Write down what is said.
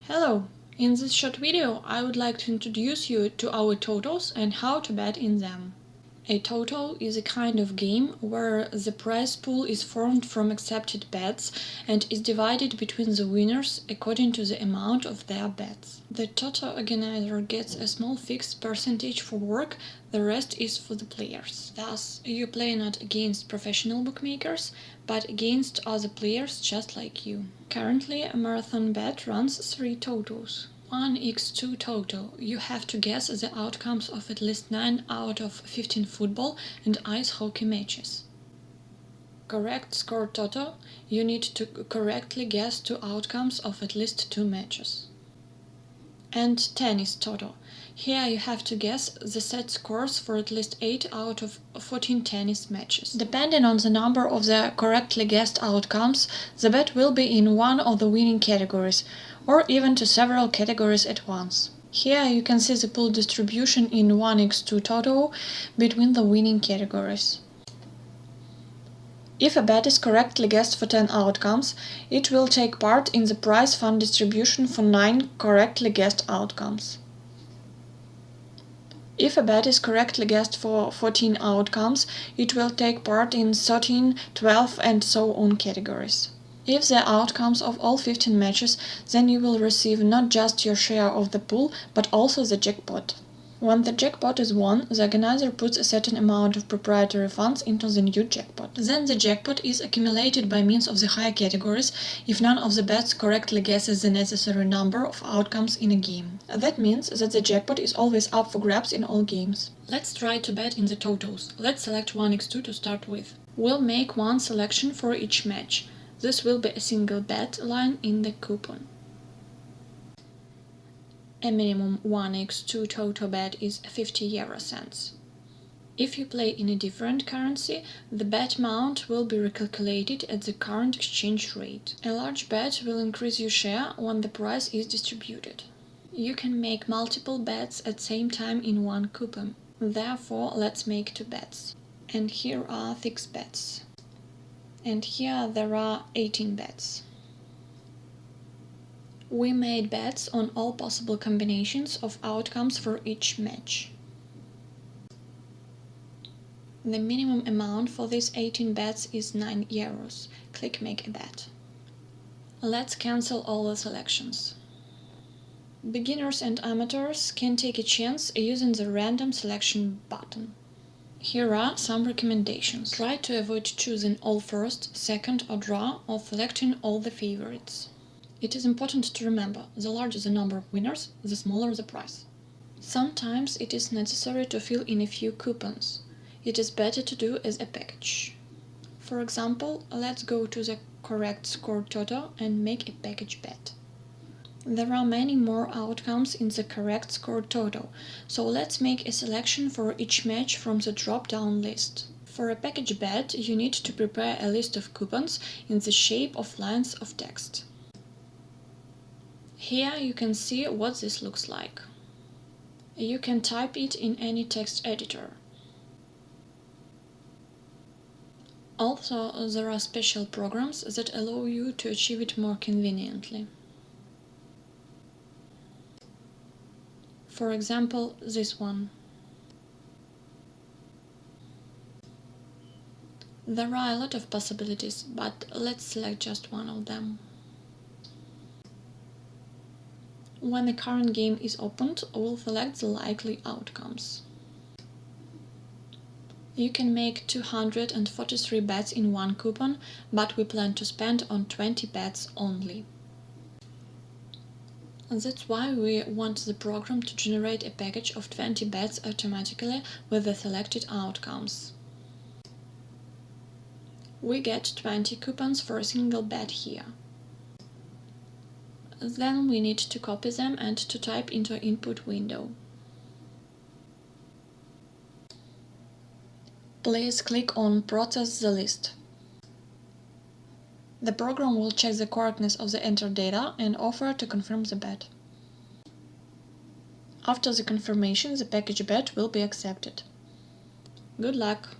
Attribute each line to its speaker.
Speaker 1: Hello! In this short video I would like to introduce you to our TOTOs and how to bet in them. A TOTO is a kind of game where the prize pool is formed from accepted bets and is divided between the winners according to the amount of their bets. The TOTO organizer gets a small fixed percentage for work, the rest is for the players. Thus, you play not against professional bookmakers, but against other players just like you. Currently, a marathon bet runs 3 TOTOs. 1x2 TOTO. You have to guess the outcomes of at least 9 out of 15 football and ice hockey matches. Correct score TOTO. You need to correctly guess 2 outcomes of at least 2 matches. And tennis TOTO. Here you have to guess the set scores for at least 8 out of 14 tennis matches. Depending on the number of the correctly guessed outcomes, the bet will be in one of the winning categories, or even to several categories at once. Here you can see the pool distribution in 1x2 TOTO between the winning categories. If a bet is correctly guessed for 10 outcomes, it will take part in the prize fund distribution for 9 correctly guessed outcomes. If a bet is correctly guessed for 14 outcomes, it will take part in 13, 12 and so on categories. If the outcomes of all 15 matches, then you will receive not just your share of the pool, but also the jackpot. When the jackpot is won, the organizer puts a certain amount of proprietary funds into the new jackpot. Then the jackpot is accumulated by means of the higher categories if none of the bets correctly guesses the necessary number of outcomes in a game. That means that the jackpot is always up for grabs in all games. Let's try to bet in the TOTOs. Let's select 1x2 to start with. We'll make one selection for each match. This will be a single bet line in the coupon. A minimum 1x2 TOTO bet is 50 euro cents. If you play in a different currency, the bet amount will be recalculated at the current exchange rate. A large bet will increase your share when the prize is distributed. You can make multiple bets at the same time in one coupon. Therefore, let's make 2 bets. And here are 6 bets. And here there are 18 bets. We made bets on all possible combinations of outcomes for each match. The minimum amount for these 18 bets is 9 euros. Click Make a Bet. Let's cancel all the selections. Beginners and amateurs can take a chance using the random selection button. Here are some recommendations. Try to avoid choosing all first, second or draw, or selecting all the favorites. It is important to remember, the larger the number of winners, the smaller the prize. Sometimes it is necessary to fill in a few coupons. It is better to do as a package. For example, let's go to the correct score TOTO and make a package bet. There are many more outcomes in the correct score TOTO, so let's make a selection for each match from the drop-down list. For a package bet, you need to prepare a list of coupons in the shape of lines of text. Here you can see what this looks like. You can type it in any text editor. Also, there are special programs that allow you to achieve it more conveniently. For example, this one. There are a lot of possibilities, but let's select just one of them. When the current game is opened, we'll select the likely outcomes. You can make 243 bets in one coupon, but we plan to spend on 20 bets only. That's why we want the program to generate a package of 20 bets automatically with the selected outcomes. We get 20 coupons for a single bet here. Then we need to copy them and to type into input window. Please click on Process the list. The program will check the correctness of the entered data and offer to confirm the bet. After the confirmation, the package bet will be accepted. Good luck!